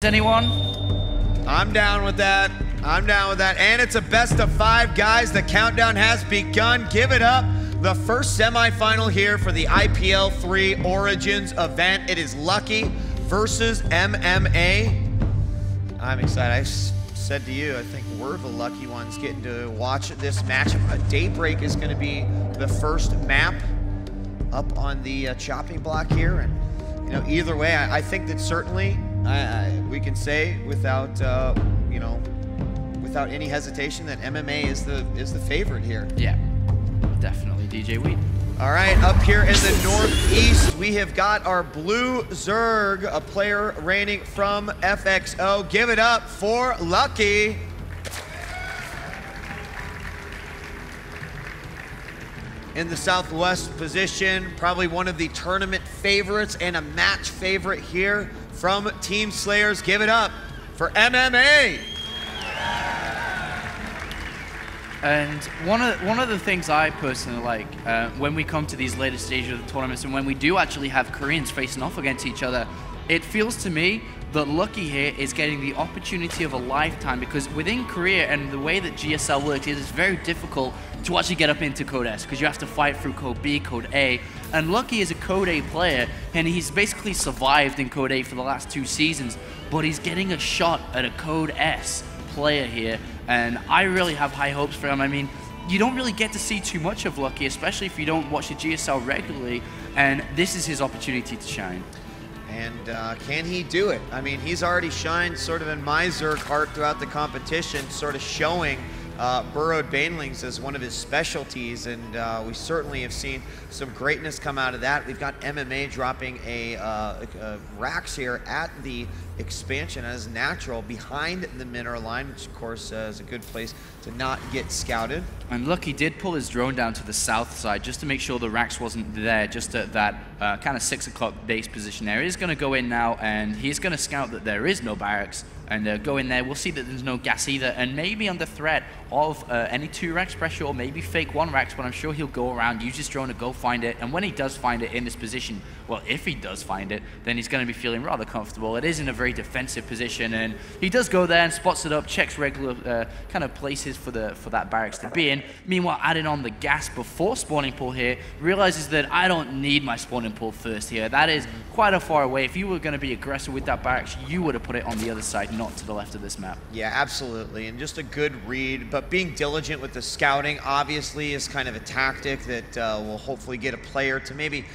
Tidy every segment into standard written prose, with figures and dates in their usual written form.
Anyone? I'm down with that. I'm down with that. And it's a best of 5, guys. The countdown has begun. Give it up. The first semifinal here for the IPL 3 Origins event. It is Lucky versus MMA. I'm excited. I said to you, I think we're the lucky ones getting to watch this matchup. Daybreak is going to be the first map up on the chopping block here. And, you know, either way, I think that certainly we can say without, you know, without any hesitation that MMA is the favorite here. Yeah, definitely DJ Weed. All right, up here in the northeast, we have got our blue Zerg, a player reigning from FXO. Give it up for Lucky. In the southwest position, probably one of the tournament favorites and a match favorite here from Team Slayers. Give it up for MMA. And one of the things I personally like when we come to these later stages of the tournaments and when we do actually have Koreans facing off against each other, it feels to me that Lucky here is getting the opportunity of a lifetime, because within Korea and the way that GSL works, it is very difficult to actually get up into Code S because you have to fight through Code B, Code A. And Lucky is a Code A player, and he's basically survived in Code A for the last 2 seasons, but he's getting a shot at a Code S player here, and I really have high hopes for him. I mean, you don't really get to see too much of Lucky, especially if you don't watch the GSL regularly, and this is his opportunity to shine. And can he do it? I mean, he's already shined sort of in my Zerg heart throughout the competition, sort of showing burrowed banelings as one of his specialties, and we certainly have seen some greatness come out of that. We've got MMA dropping a Rax here at the expansion as natural behind the mineral line, which of course is a good place to not get scouted. And Lucky did pull his drone down to the south side just to make sure the Rax wasn't there, just at that kind of 6 o'clock base position there. He's going to go in now, and he's going to scout that there is no barracks, and go in there. We'll see that there's no gas either, and maybe under threat of any 2 Rax pressure or maybe fake 1 Rax, but I'm sure he'll go around, use his drone to go find it, and when he does find it in this position, well, if he does find it, then he's going to be feeling rather comfortable. It is in a very defensive position, and he does go there and spots it up, checks regular kind of places for that barracks to be in. Meanwhile, adding on the gas before spawning pool here, realizes that I don't need my spawning pool first here. That is quite a far away. If you were going to be aggressive with that barracks, you would have put it on the other side, not to the left of this map. Yeah, absolutely, and just a good read, but being diligent with the scouting obviously is kind of a tactic that will hopefully get a player to maybe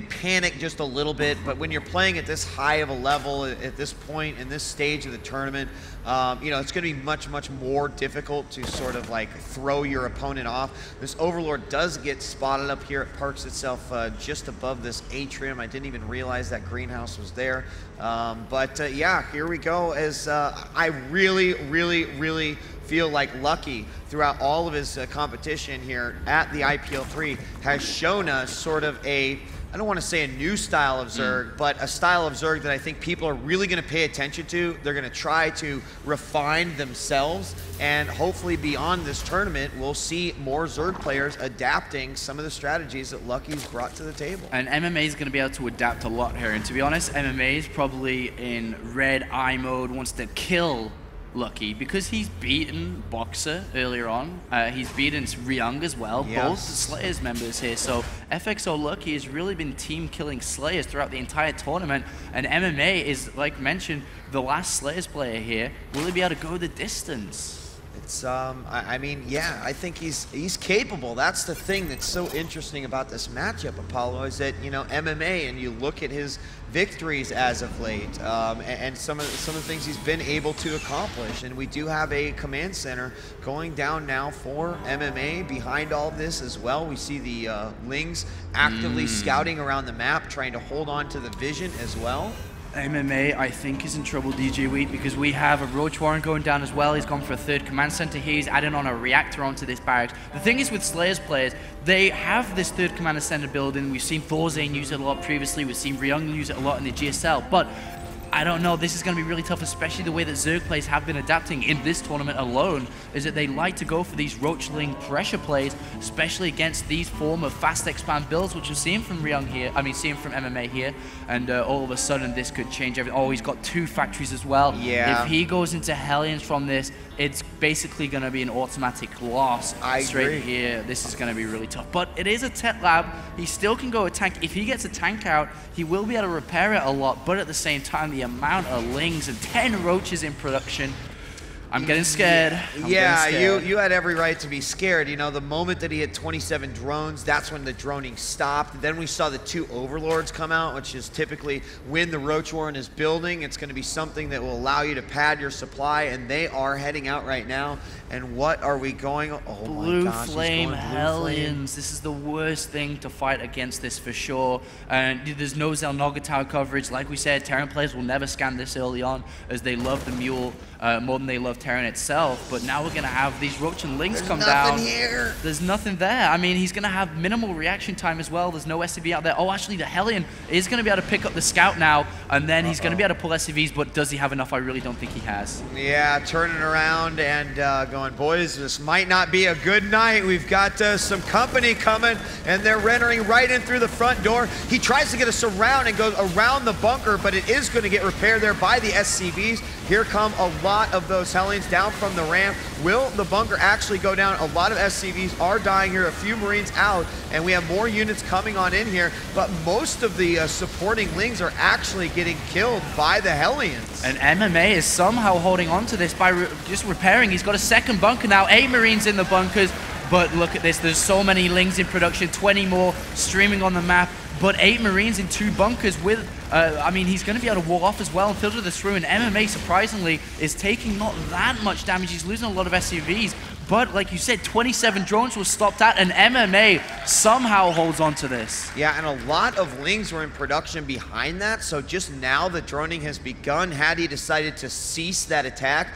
panic just a little bit. But when you're playing at this high of a level at this point in this stage of the tournament, you know, it's going to be much more difficult to sort of like throw your opponent off. This Overlord does get spotted up here. It parks itself just above this atrium. I didn't even realize that greenhouse was there. But yeah, here we go. As I really feel like Lucky throughout all of his competition here at the IPL 3 has shown us sort of a, I don't want to say a new style of Zerg, but a style of Zerg that I think people are really going to pay attention to. They're going to try to refine themselves, and hopefully beyond this tournament, we'll see more Zerg players adapting some of the strategies that Lucky's brought to the table. And MMA is going to be able to adapt a lot here, and to be honest, MMA is probably in red eye mode, wants to kill Lucky because he's beaten Boxer earlier on. He's beaten Ryung as well, both Slayers members here. So FXO Lucky has really been team killing Slayers throughout the entire tournament. And MMA is, like mentioned, the last Slayers player here. Will he be able to go the distance? It's, I mean, yeah, I think he's capable. That's the thing that's so interesting about this matchup, Apollo, is that, you know, MMA, and you look at his victories as of late, and some of the things he's been able to accomplish. And we do have a command center going down now for MMA behind all of this as well. We see the Lings actively scouting around the map, trying to hold on to the vision as well. MMA, I think, is in trouble, DJ Wheat, because we have a Roach Warren going down as well. He's gone for a 3rd command center here. He's adding on a reactor onto this barracks. The thing is with Slayers players, they have this 3rd command center building. We've seen Thorzane use it a lot previously. We've seen Ryung use it a lot in the GSL. But I don't know. This is going to be really tough, especially the way that Zerg players have been adapting in this tournament alone, is that they like to go for these Roachling pressure plays, especially against these form of fast expand builds, which we're seeing from Ryung here. I mean, seeing from MMA here, and all of a sudden this could change everything. Oh, he's got 2 factories as well. Yeah. If he goes into Hellions from this, it's basically going to be an automatic loss straight here. This is going to be really tough. But it is a tech lab. He still can go a tank. If he gets a tank out, he will be able to repair it a lot. But at the same time, the amount of lings and 10 roaches in production, I'm getting scared. You had every right to be scared. You know, the moment that he hit 27 drones, that's when the droning stopped. Then we saw the 2 overlords come out, which is typically when the Roach Warren is building. It's going to be something that will allow you to pad your supply, and they are heading out right now. And what are we going? Oh Blue my gosh, Flame Blue Hellions. This is the worst thing to fight against this for sure. And there's no Xel'Naga Tower coverage. Like we said, Terran players will never scan this early on, as they love the Mule more than they love Terran itself. But now we're going to have these Roach and Lings come down. Here. There's nothing there. I mean, he's going to have minimal reaction time as well. There's no SCV out there. Oh, actually, the Hellion is going to be able to pick up the Scout now, and then he's going to be able to pull SCVs, but does he have enough? I really don't think he has. Yeah, turning around and going, boys, this might not be a good night. We've got some company coming, and they're entering right in through the front door. He tries to get us around and goes around the bunker, but it is going to get repaired there by the SCVs. Here come a lot of those Hellions down from the ramp. Will the bunker actually go down? A lot of SCVs are dying here, a few Marines out, and we have more units coming on in here, but most of the supporting Lings are actually getting killed by the Hellions. And MMA is somehow holding on to this by just repairing. He's got a second bunker now, 8 Marines in the bunkers, but look at this, there's so many Lings in production, 20 more streaming on the map, but 8 Marines in 2 bunkers with, I mean, he's going to be able to wall off as well and filter this through, and MMA, surprisingly, is taking not that much damage. He's losing a lot of SUVs, but like you said, 27 drones were stopped at, and MMA somehow holds on to this. Yeah, and a lot of Lings were in production behind that, so just now the droning has begun. Had he decided to cease that attack,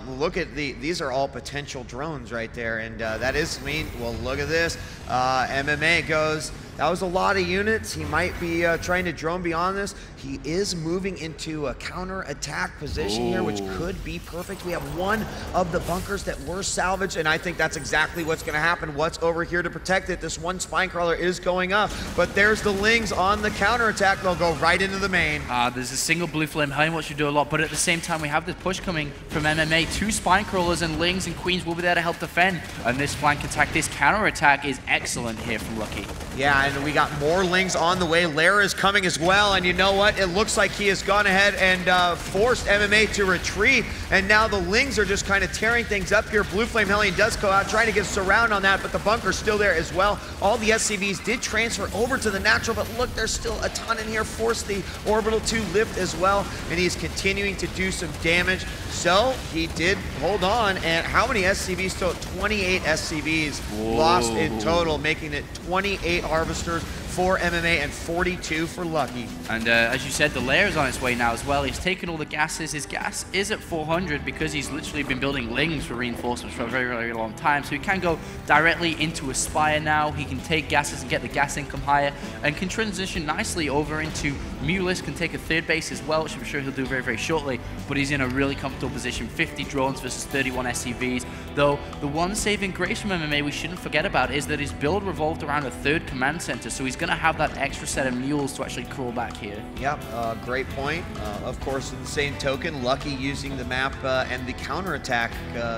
look at these are all potential drones right there, and that is mean. Well, look at this. MMA goes, that was a lot of units. He might be trying to drone beyond this. He is moving into a counter-attack position here, which could be perfect. We have one of the bunkers that were salvaged, and I think that's exactly what's going to happen. What's over here to protect it? This one Spinecrawler is going up, but there's the Lings on the counter-attack. They'll go right into the main. There's a single Blue Flame Hellion, which should do a lot, but at the same time, we have this push coming from MMA. 2 Spinecrawlers and Lings and Queens will be there to help defend, and this flank attack, this counter-attack is excellent here from Lucky. Yeah, and we got more Lings on the way. Lara is coming as well, and you know what? It looks like he has gone ahead and forced MMA to retreat, and now the Lings are just kind of tearing things up here. Blue Flame Hellion does go out, trying to get surround on that, but the bunker's still there as well. All the SCVs did transfer over to the natural, but look, there's still a ton in here. Forced the orbital to lift as well, and he's continuing to do some damage. So he did hold on, and how many SCVs total? 28 SCVs lost in total, making it 28 harvesters for MMA and 42 for Lucky. And as you said, the lair is on its way now as well. He's taken all the gases. His gas is at 400 because he's literally been building Lings for reinforcements for a very, very long time. So he can go directly into Aspire now. He can take gases and get the gas income higher, and can transition nicely over into Mulus, can take a 3rd base as well, which I'm sure he'll do very, very shortly. But he's in a really comfortable position. 50 drones versus 31 SCVs. Though the one saving grace from MMA we shouldn't forget about is that his build revolved around a 3rd command center. So he's going to have that extra set of mules to actually crawl back here. Yep, great point. Of course, in the same token, Lucky using the map and the counterattack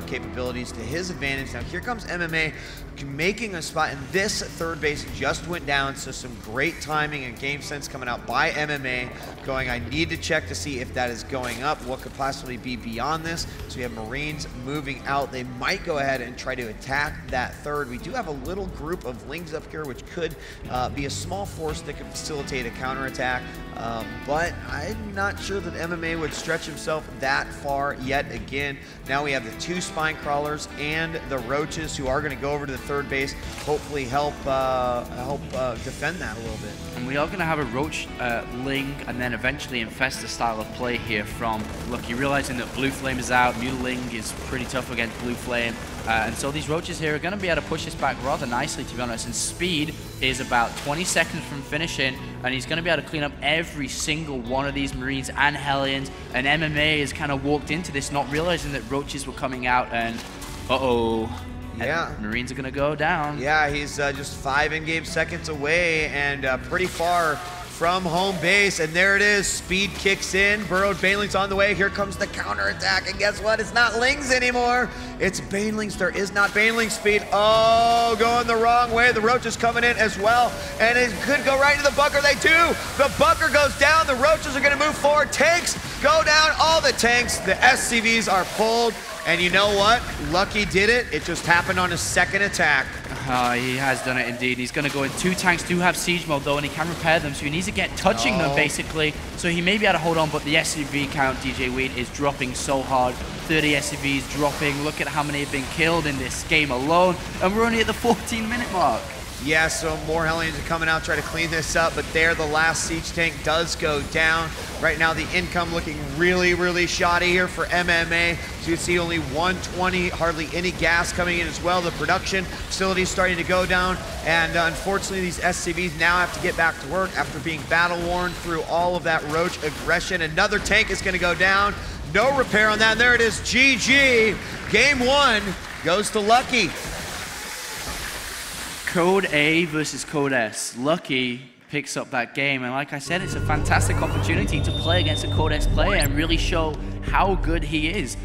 capabilities to his advantage. Now here comes MMA making a spot, and this 3rd base just went down, so some great timing and game sense coming out by MMA, going, I need to check to see if that is going up, what could possibly be beyond this. So we have Marines moving out. They might go ahead and try to attack that 3rd. We do have a little group of Lings up here, which could be a small force that could facilitate a counterattack, but I'm not sure that MMA would stretch himself that far yet again. Now we have the 2 Spinecrawlers and the Roaches, who are going to go over to the 3rd base, hopefully help defend that a little bit. And we are going to have a Roach Ling and then eventually Infestor style of play here from Lucky, realizing that Blue Flame is out. Mule Ling is pretty tough against Blue Flame. And so these Roaches here are going to be able to push this back rather nicely, to be honest. And Speed is about 20 seconds from finishing, and he's going to be able to clean up every single one of these Marines and Hellions. And MMA has kind of walked into this not realizing that Roaches were coming out, and yeah, Marines are going to go down. Yeah, he's just 5 in-game seconds away and pretty far from home base, and there it is. Speed kicks in. Burrowed Baneling's on the way. Here comes the counterattack, and guess what? It's not Lings anymore. It's Banelings. There is not Baneling Speed. Oh, going the wrong way. The Roaches coming in as well, and it could go right into the bunker. They do. The bunker goes down. The Roaches are going to move forward. Tanks go down. All the tanks. The SCVs are pulled, and you know what? Lucky did it. It just happened on his second attack. He has done it indeed. He's going to go in. 2 tanks do have siege mode though, and he can repair them, so he needs to get touching them basically. So he may be able to hold on, but the SCV count, DJ Weed, is dropping so hard. 30 SCVs dropping. Look at how many have been killed in this game alone, and we're only at the 14-minute mark. Yeah, so more Hellions are coming out, try to clean this up, but there the last siege tank does go down. Right now the income looking really, really shoddy here for MMA. So you see only 120, hardly any gas coming in as well. The production facility is starting to go down, and unfortunately these SCVs now have to get back to work after being battle-worn through all of that Roach aggression. Another tank is going to go down. No repair on that, and there it is, GG. Game 1 goes to Lucky. Code A versus Code S. Lucky picks up that game, and like I said, it's a fantastic opportunity to play against a Code S player and really show how good he is.